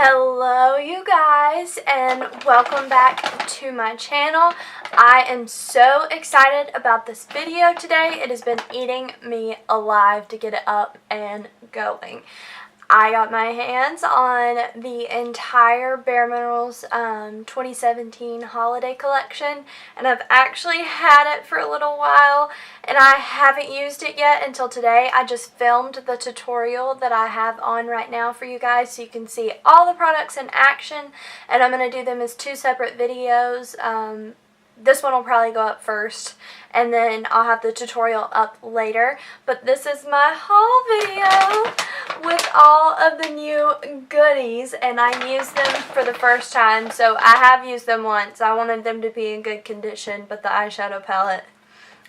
Hello you guys, and welcome back to my channel. I am so excited about this video today. It has been eating me alive to get it up and going. I got my hands on the entire Bare Minerals 2017 holiday collection, and I've actually had it for a little while, and I haven't used it yet until today. I just filmed the tutorial that I have on right now for you guys so you can see all the products in action, and I'm going to do them as two separate videos. This one will probably go up first, and then I'll have the tutorial up later. But this is my haul video with all of the new goodies, and I used them for the first time. So I have used them once. I wanted them to be in good condition, but the eyeshadow palette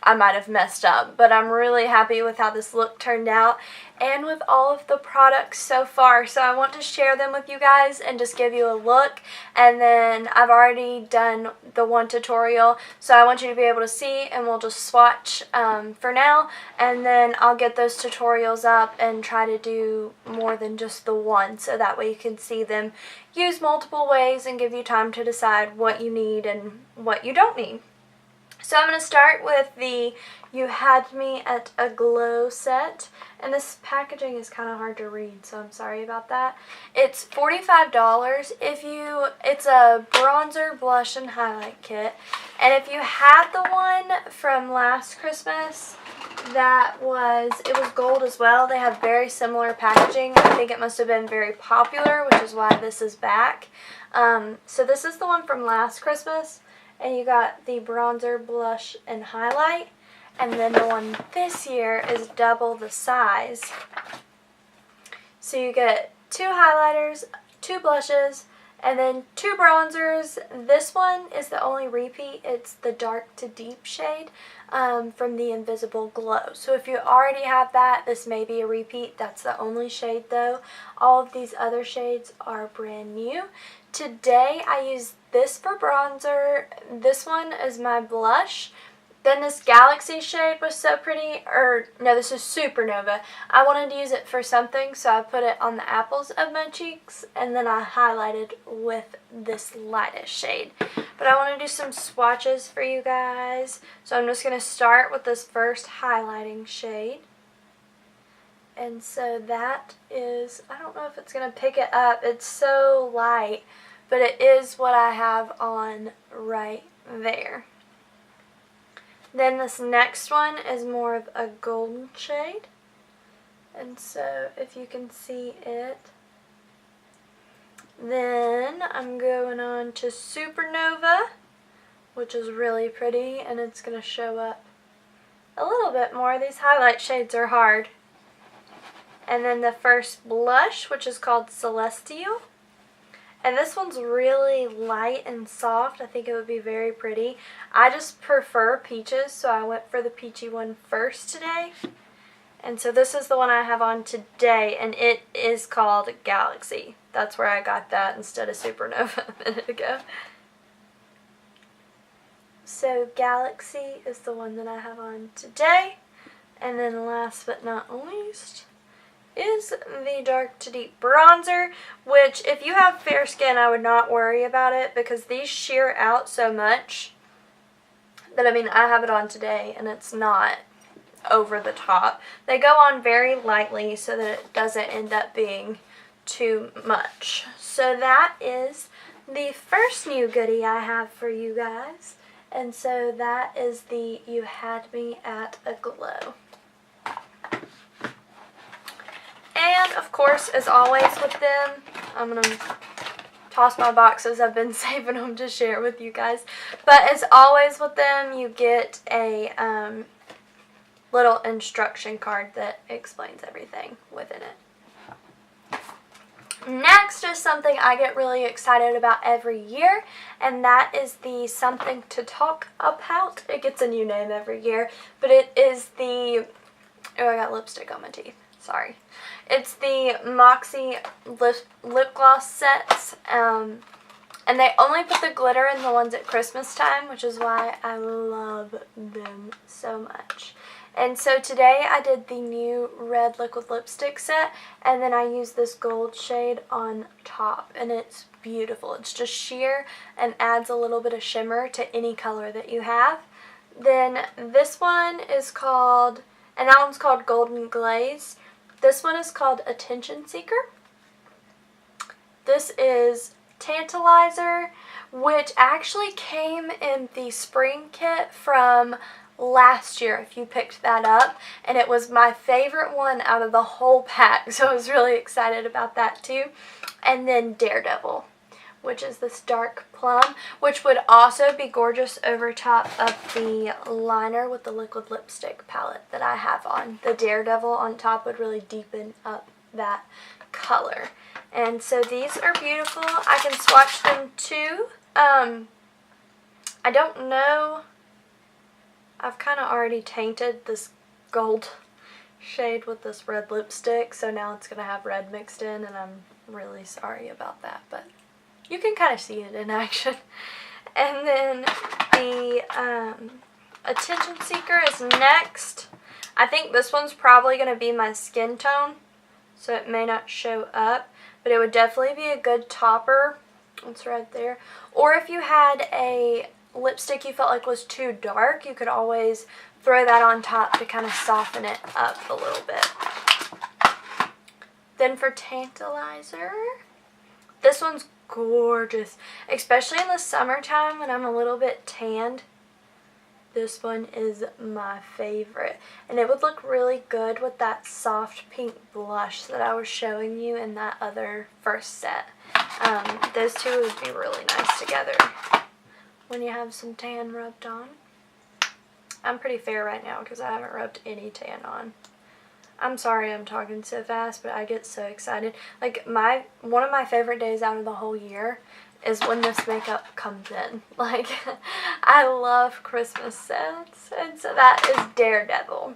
I might have messed up. But I'm really happy with how this look turned out and with all of the products so far. So I want to share them with you guys and just give you a look. And then I've already done the one tutorial, so I want you to be able to see, and we'll just swatch for now. And then I'll get those tutorials up and try to do more than just the one, so that way you can see them used multiple ways and give you time to decide what you need and what you don't need. So I'm going to start with the You Had Me at a Glow set, and this packaging is kind of hard to read, so I'm sorry about that. It's $45 it's a bronzer, blush, and highlight kit, and if you had the one from last Christmas, it was gold as well. They have very similar packaging. I think it must have been very popular, which is why this is back. So this is the one from last Christmas. And you got the bronzer, blush, and highlight. And then the one this year is double the size. So you get 2 highlighters, 2 blushes, and then 2 bronzers. This one is the only repeat. It's the dark to deep shade from the Invisible Glow. So if you already have that, this may be a repeat. That's the only shade though. All of these other shades are brand new. Today I used this for bronzer. This one is my blush. Then this Galaxy shade was so pretty, no, this is Supernova. I wanted to use it for something, so I put it on the apples of my cheeks, and then I highlighted with this lightest shade. But I want to do some swatches for you guys, so I'm just going to start with this first highlighting shade. And so that is, I don't know if it's going to pick it up, it's so light, but it is what I have on right there. Then this next one is more of a golden shade, and so if you can see it. Then I'm going on to Supernova, which is really pretty, and it's going to show up a little bit more. These highlight shades are hard. And then the first blush, which is called Celestial. And this one's really light and soft. I think it would be very pretty. I just prefer peaches, so I went for the peachy one first today. And so this is the one I have on today, and it is called Galaxy. That's where I got that instead of Supernova a minute ago. So Galaxy is the one that I have on today. And then last but not least is the dark to deep bronzer, which if you have fair skin, I would not worry about it, because these sheer out so much that, I mean, I have it on today and it's not over the top. They go on very lightly so that it doesn't end up being too much. So that is the first new goodie I have for you guys, and so that is the You Had Me at a Glow. And, of course, as always with them, I'm going to toss my boxes. I've been saving them to share with you guys. But as always with them, you get a little instruction card that explains everything within it. Next is something I get really excited about every year, and that is the Something to Talk About. It gets a new name every year, but it is the... Oh, I got lipstick on my teeth. Sorry. It's the Moxie lip gloss sets, and they only put the glitter in the ones at Christmas time, which is why I love them so much. And so today I did the new red liquid lipstick set, and then I used this gold shade on top, and it's beautiful. It's just sheer and adds a little bit of shimmer to any color that you have. Then this one is called, and that one's called Golden Glaze. This one is called Attention Seeker. This is Tantalizer, which actually came in the spring kit from last year, if you picked that up, and it was my favorite one out of the whole pack, so I was really excited about that too. And then Daredevil, which is this dark plum, which would also be gorgeous over top of the liner with the liquid lipstick palette that I have on. The Daredevil on top would really deepen up that color. And so these are beautiful. I can swatch them too. I don't know. I've kind of already tainted this gold shade with this red lipstick, so now it's going to have red mixed in, and I'm really sorry about that, but you can kind of see it in action. And then the Attention Seeker is next. I think this one's probably going to be my skin tone, so it may not show up, but it would definitely be a good topper. It's right there. Or if you had a lipstick you felt like was too dark, you could always throw that on top to kind of soften it up a little bit. Then for Tantalizer, this one's gorgeous, especially in the summertime when I'm a little bit tanned. This one is my favorite, and it would look really good with that soft pink blush that I was showing you in that other first set. Those two would be really nice together when you have some tan rubbed on. I'm pretty fair right now because I haven't rubbed any tan on. I'm sorry I'm talking so fast, but I get so excited. Like, one of my favorite days out of the whole year is when this makeup comes in. Like, I love Christmas scents, and so that is Daredevil.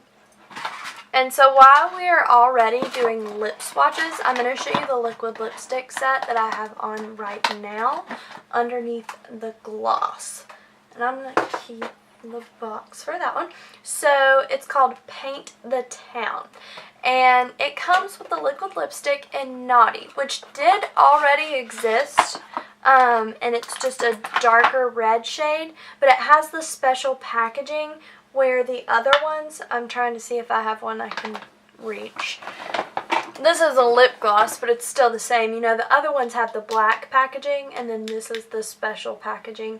And so while we are already doing lip swatches, I'm going to show you the liquid lipstick set that I have on right now underneath the gloss. And I'm going to keep the box for that one. So it's called Paint the Town. And it comes with the liquid lipstick in Naughty, which did already exist. And it's just a darker red shade, but it has the special packaging where the other ones, I'm trying to see if I have one I can reach. This is a lip gloss, but it's still the same. You know, the other ones have the black packaging, and then this is the special packaging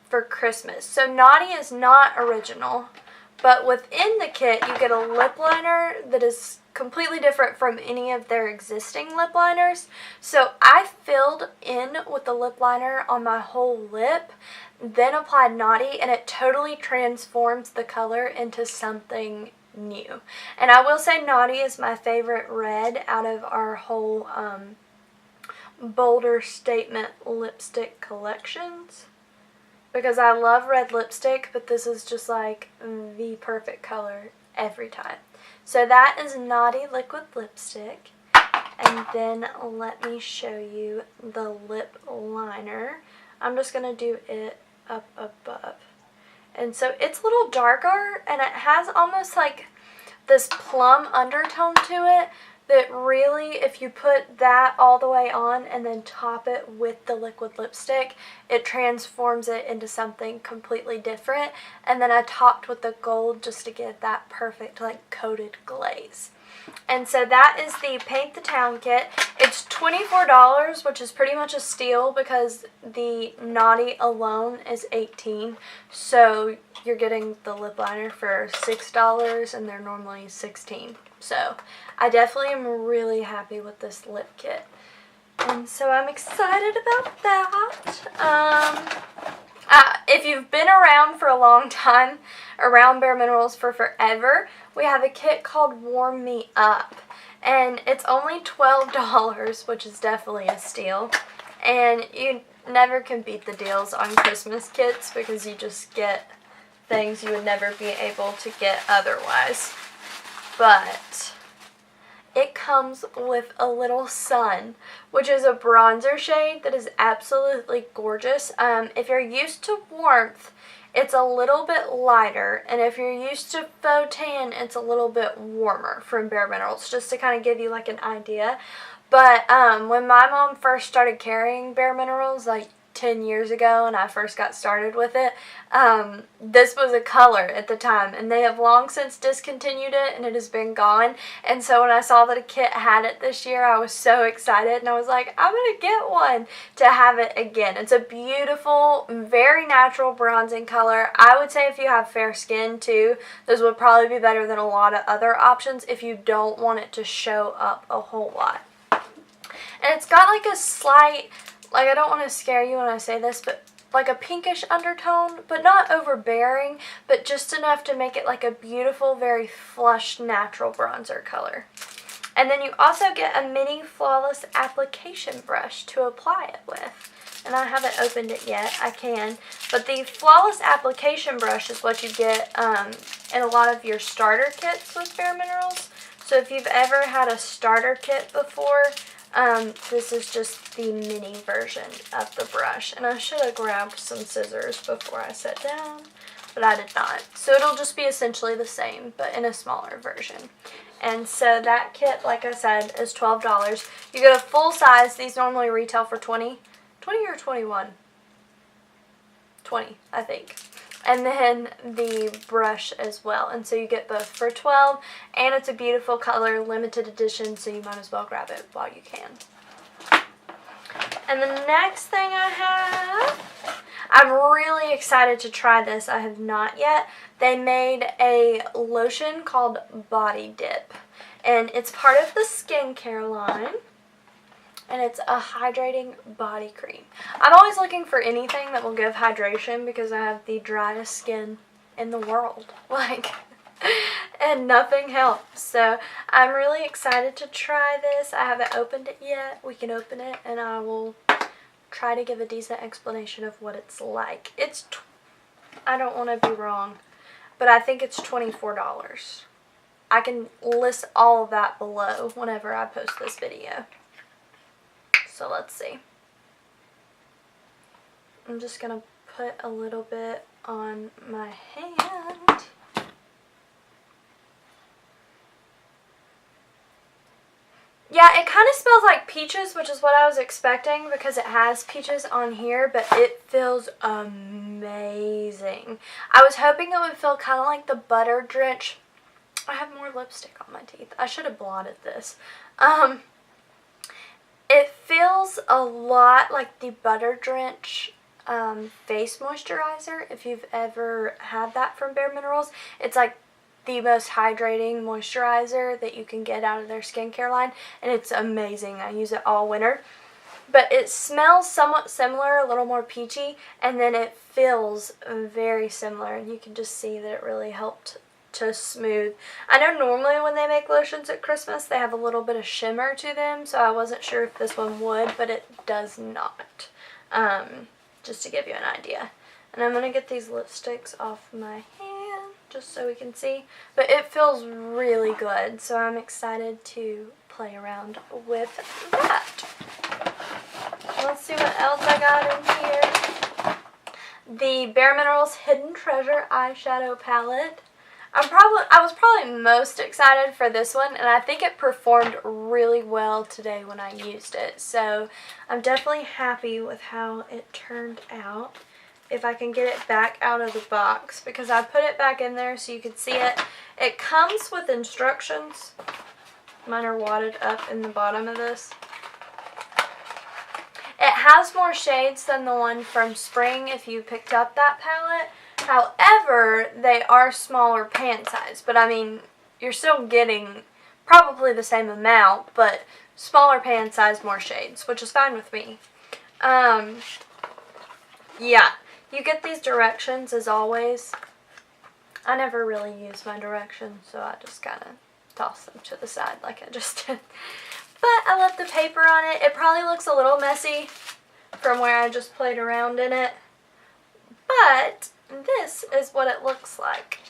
for Christmas. So Naughty is not original, but within the kit you get a lip liner that is completely different from any of their existing lip liners. So I filled in with the lip liner on my whole lip, then applied Naughty, and it totally transforms the color into something new. And I will say Naughty is my favorite red out of our whole bolder statement lipstick collections, because I love red lipstick, but this is just like the perfect color every time. So that is Naughty liquid lipstick. And then let me show you the lip liner. I'm just going to do it up above. And so it's a little darker, and it has almost like this plum undertone to it that really, if you put that all the way on and then top it with the liquid lipstick, it transforms it into something completely different. And then I topped with the gold just to get that perfect like coated glaze. And so that is the Paint the Town kit. It's $24, which is pretty much a steal because the Naughty alone is $18. So you're getting the lip liner for $6, and they're normally $16. So I definitely am really happy with this lip kit. And so I'm excited about that. If you've been around for a long time, around Bare Minerals for forever, we have a kit called Warm Me Up. And it's only $12, which is definitely a steal. And you never can beat the deals on Christmas kits because you just get things you would never be able to get otherwise. But it comes with a little sun, which is a bronzer shade that is absolutely gorgeous. If you're used to warmth It's a little bit lighter, and if you're used to faux tan, it's a little bit warmer from Bare Minerals, just to kind of give you like an idea. But when my mom first started carrying Bare Minerals, like 10 years ago, and I first got started with it, this was a color at the time, and they have long since discontinued it, and it has been gone. And so when I saw that a kit had it this year, I was so excited, and I was like, I'm gonna get one to have it again. It's a beautiful, very natural bronzing color. I would say if you have fair skin too, this would probably be better than a lot of other options if you don't want it to show up a whole lot. And it's got like a slight, like, I don't want to scare you when I say this, but like a pinkish undertone, but not overbearing, but just enough to make it like a beautiful, very flush, natural bronzer color. And then you also get a mini flawless application brush to apply it with. And I haven't opened it yet. I can. But the flawless application brush is what you get in a lot of your starter kits with Bare Minerals. So if you've ever had a starter kit before, this is just the mini version of the brush. And I should have grabbed some scissors before I sat down, but I did not. So it'll just be essentially the same, but in a smaller version. And so that kit, like I said, is $12. You get a full size. These normally retail for $20 or $21? $20, I think. And then the brush as well. And so you get both for $12, and it's a beautiful color, limited edition, so you might as well grab it while you can. And the next thing I have, I'm really excited to try this. I have not yet. They made a lotion called Body Dip, and it's part of the skincare line. And it's a hydrating body cream. I'm always looking for anything that will give hydration because I have the driest skin in the world. Like, and nothing helps. So I'm really excited to try this. I haven't opened it yet. We can open it and I will try to give a decent explanation of what it's like. I don't want to be wrong, but I think it's $24. I can list all of that below whenever I post this video. So let's see. I'm just going to put a little bit on my hand. Yeah, it kind of smells like peaches, which is what I was expecting because it has peaches on here, but it feels amazing. I was hoping it would feel kind of like the Butter Drench. I have more lipstick on my teeth. I should have blotted this. It feels a lot like the Butter Drench face moisturizer, if you've ever had that from Bare Minerals. It's like the most hydrating moisturizer that you can get out of their skincare line, and it's amazing. I use it all winter. But it smells somewhat similar, a little more peachy, and then it feels very similar, and you can just see that it really helped to smooth. I know normally when they make lotions at Christmas they have a little bit of shimmer to them, so I wasn't sure if this one would, but it does not. Just to give you an idea. And I'm going to get these lipsticks off my hand just so we can see, but it feels really good, so I'm excited to play around with that. Let's see what else I got in here. The Bare Minerals Hidden Treasure eyeshadow palette. I was probably most excited for this one, and I think it performed really well today when I used it. So I'm definitely happy with how it turned out. If I can get it back out of the box, because I put it back in there so you could see it. It comes with instructions. Mine are wadded up in the bottom of this. It has more shades than the one from spring if you picked up that palette. However, they are smaller pan size, but I mean, you're still getting probably the same amount, but smaller pan size, more shades, which is fine with me. Yeah, you get these directions as always. I never really use my directions, so I just kind of toss them to the side like I just did. But I love the paper on it. It probably looks a little messy from where I just played around in it, but this is what it looks like.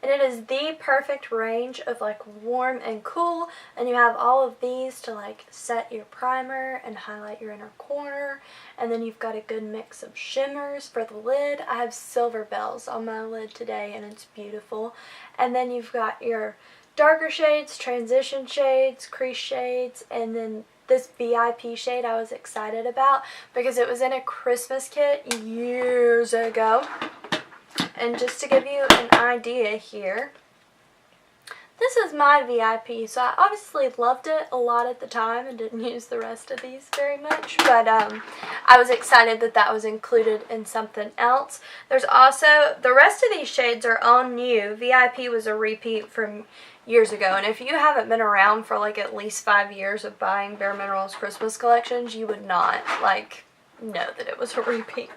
And it is the perfect range of like warm and cool, and you have all of these to like set your primer and highlight your inner corner, and then you've got a good mix of shimmers for the lid. I have silver bells on my lid today and it's beautiful. And then you've got your darker shades, transition shades, crease shades, and then this VIP shade I was excited about because it was in a Christmas kit years ago. And just to give you an idea here, this is my VIP, so I obviously loved it a lot at the time and didn't use the rest of these very much, but I was excited that that was included in something else. There's also, the rest of these shades are all new. VIP was a repeat from years ago, and if you haven't been around for like at least 5 years of buying Bare Minerals Christmas collections, you would not like know that it was a repeat.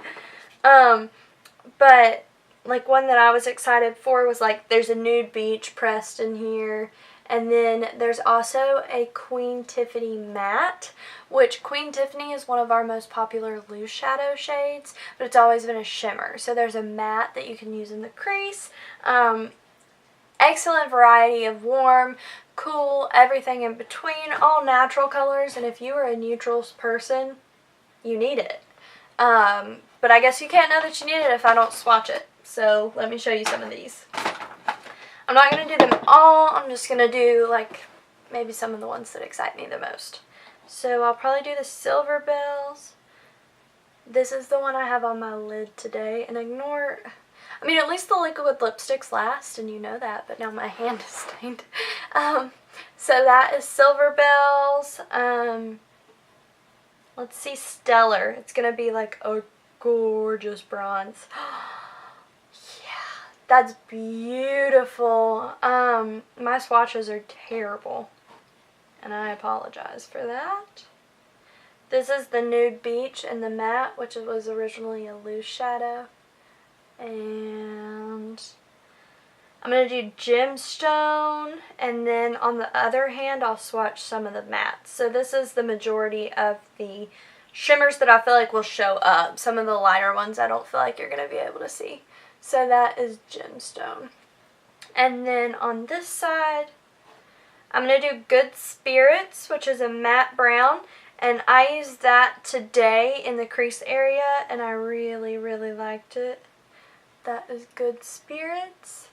But like one that I was excited for was like there's a nude beach pressed in here, and then there's also a Queen Tiffany matte, which Queen Tiffany is one of our most popular loose shadow shades, but it's always been a shimmer. So there's a matte that you can use in the crease. Excellent variety of warm, cool, everything in between, all natural colors, and if you are a neutrals person, you need it. But I guess you can't know that you need it if I don't swatch it. So let me show you some of these. I'm not going to do them all. I'm just going to do like maybe some of the ones that excite me the most. So I'll probably do the Silver Bells. This is the one I have on my lid today. And ignore, I mean, at least the liquid lipsticks last, and you know that, but now my hand is stained. So that is Silver Bells. Let's see, Stellar. It's going to be like a gorgeous bronze. That's beautiful. My swatches are terrible, and I apologize for that. This is the Nude Beach and the matte, which was originally a loose shadow. And I'm going to do Gemstone, and then on the other hand, I'll swatch some of the mattes. So this is the majority of the shimmers that I feel like will show up. Some of the lighter ones I don't feel like you're going to be able to see. So that is Gemstone. And then on this side, I'm going to do Good Spirits, which is a matte brown. And I used that today in the crease area, and I really, really liked it. That is Good Spirits.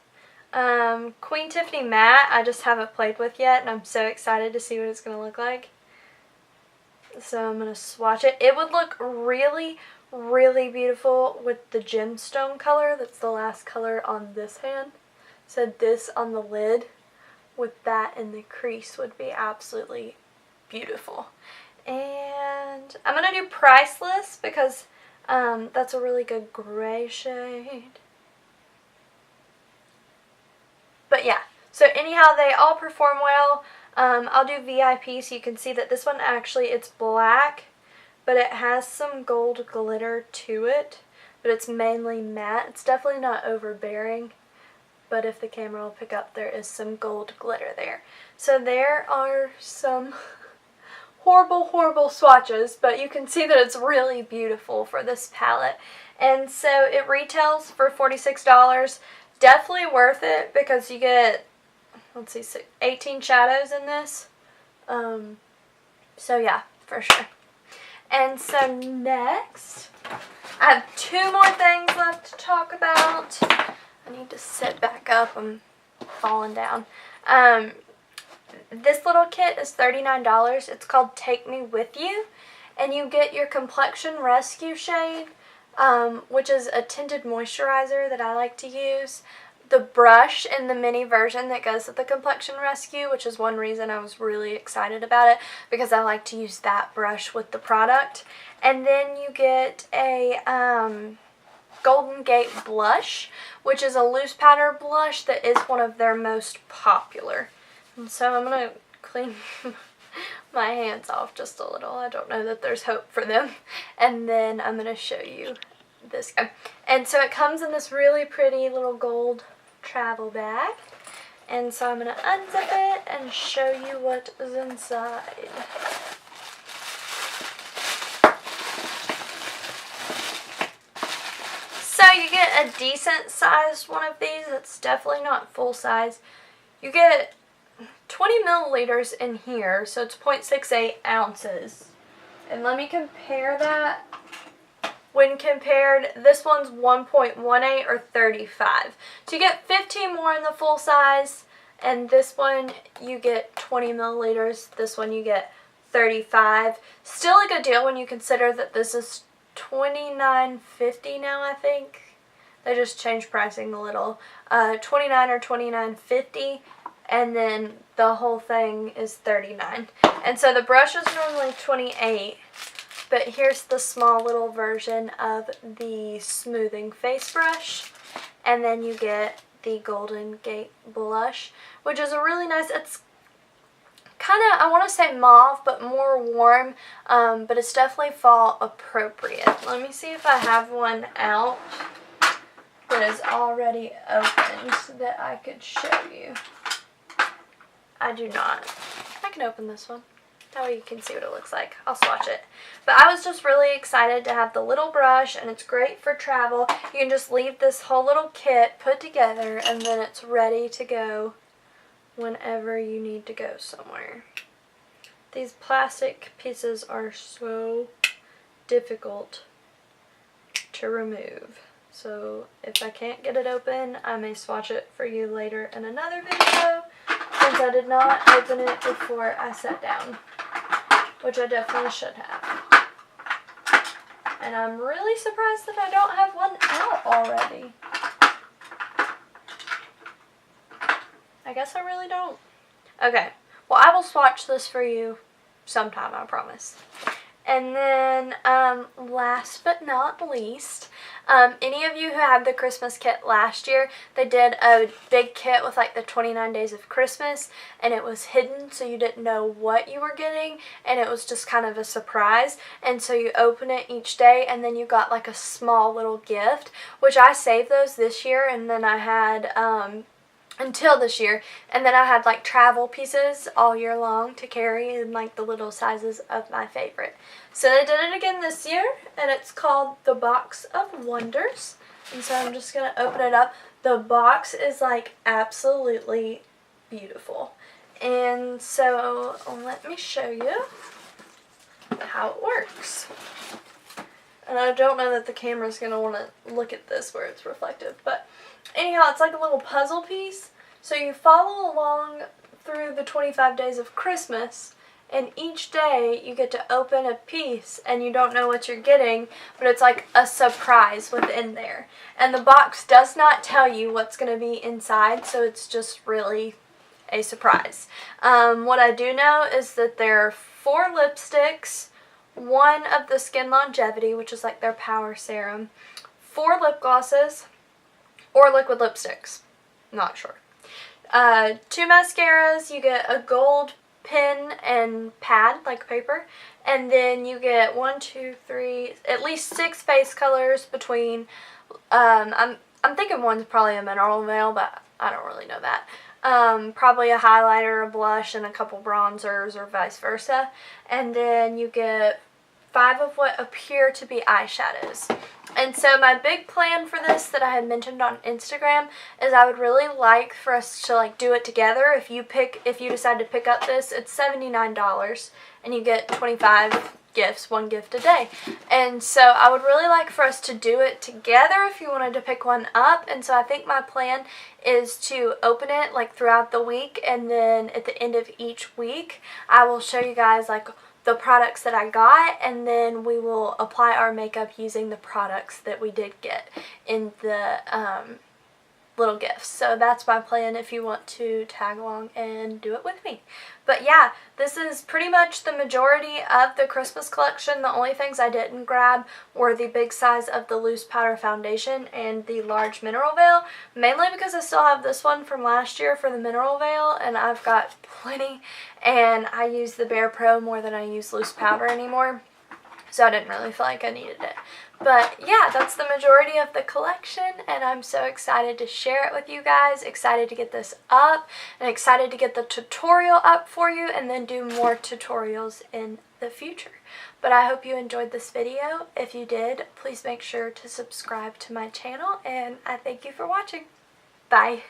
Queen Tiffany matte, I just haven't played with yet, and I'm so excited to see what it's going to look like. So I'm going to swatch it. It would look really, really beautiful with the gemstone color. That's the last color on this hand. So this on the lid with that in the crease would be absolutely beautiful. And I'm going to do Priceless because that's a really good gray shade. But yeah, so anyhow, they all perform well. I'll do VIP so you can see that this one actually, it's black, but it has some gold glitter to it, but it's mainly matte. It's definitely not overbearing, but if the camera will pick up, there is some gold glitter there. So there are some horrible, horrible swatches, but you can see that it's really beautiful for this palette. And so it retails for $46. Definitely worth it because you get, let's see, 18 shadows in this. So yeah, for sure. And so next, I have 2 more things left to talk about. I need to sit back up. I'm falling down. This little kit is $39. It's called Take Me With You. And you get your Complexion Rescue shade, which is a tinted moisturizer that I like to use. The brush in the mini version that goes with the Complexion Rescue, which is one reason I was really excited about it, because I like to use that brush with the product. And then you get a Golden Gate blush, which is a loose powder blush that is one of their most popular. And so I'm going to clean my hands off just a little. I don't know that there's hope for them. And then I'm going to show you this guy. And so it comes in this really pretty little gold travel bag. And so I'm going to unzip it and show you what is inside. So you get a decent sized one of these. It's definitely not full size. You get 20 milliliters in here, so it's 0.68 ounces. And let me compare that. When compared, this one's 1.18 or 35. So you get 15 more in the full size, and this one you get 20 milliliters. This one you get 35. Still a good deal when you consider that this is $29.50 now, I think. They just changed pricing a little. $29 or $29.50, and then the whole thing is $39. And so the brush is normally $28. But here's the small little version of the smoothing face brush. And then you get the Golden Gate blush, which is a really nice, it's kind of, I want to say mauve, but more warm. But it's definitely fall appropriate. Let me see if I have one out that is already opened that I could show you. I do not. I can open this one. That way you can see what it looks like. I'll swatch it. But I was just really excited to have the little brush, and it's great for travel. You can just leave this whole little kit put together, and then it's ready to go whenever you need to go somewhere. These plastic pieces are so difficult to remove. So if I can't get it open, I may swatch it for you later in another video, since I did not open it before I sat down, which I definitely should have. And I'm really surprised that I don't have one out already. I guess I really don't. Okay, well, I will swatch this for you sometime, I promise. And then, last but not least, any of you who had the Christmas kit last year, they did a big kit with like the 29 days of Christmas, and it was hidden, so you didn't know what you were getting, and it was just kind of a surprise. And so you open it each day, and then you got like a small little gift, which I saved those this year, and then I had, until this year, and then I had like travel pieces all year long to carry in like the little sizes of my favorite. So they did it again this year, and it's called the Box of Wonders. And so I'm just going to open it up. The box is like absolutely beautiful. And so let me show you how it works. And I don't know that the camera's going to want to look at this where it's reflective, but anyhow, it's like a little puzzle piece. So you follow along through the 25 days of Christmas, and each day you get to open a piece, and you don't know what you're getting, but it's like a surprise within there. And the box does not tell you what's going to be inside, so it's just really a surprise. What I do know is that there are 4 lipsticks, 1 of the Skin Longevity, which is like their power serum, 4 lip glosses, or liquid lipsticks, not sure. 2 mascaras, you get a gold pen and pad, like paper, and then you get 1, 2, 3, at least 6 face colors between, I'm thinking one's probably a mineral veil, but I don't really know that. Probably a highlighter, a blush, and a couple bronzers, or vice versa. And then you get 5 of what appear to be eyeshadows. And so my big plan for this that I had mentioned on Instagram is I would really like for us to like do it together. If you decide to pick up this, it's $79, and you get 25 gifts, 1 gift a day. And so I would really like for us to do it together if you wanted to pick one up. And so I think my plan is to open it like throughout the week, and then at the end of each week I will show you guys like the products that I got, and then we will apply our makeup using the products that we did get in the little gifts. So that's my plan if you want to tag along and do it with me. But yeah, this is pretty much the majority of the Christmas collection. The only things I didn't grab were the big size of the loose powder foundation and the large mineral veil, mainly because I still have this one from last year for the mineral veil, and I've got plenty, and I use the Bare Pro more than I use loose powder anymore. so I didn't really feel like I needed it. But yeah, that's the majority of the collection, and I'm so excited to share it with you guys, excited to get this up, and excited to get the tutorial up for you and then do more tutorials in the future. But I hope you enjoyed this video. If you did, please make sure to subscribe to my channel, and I thank you for watching. Bye!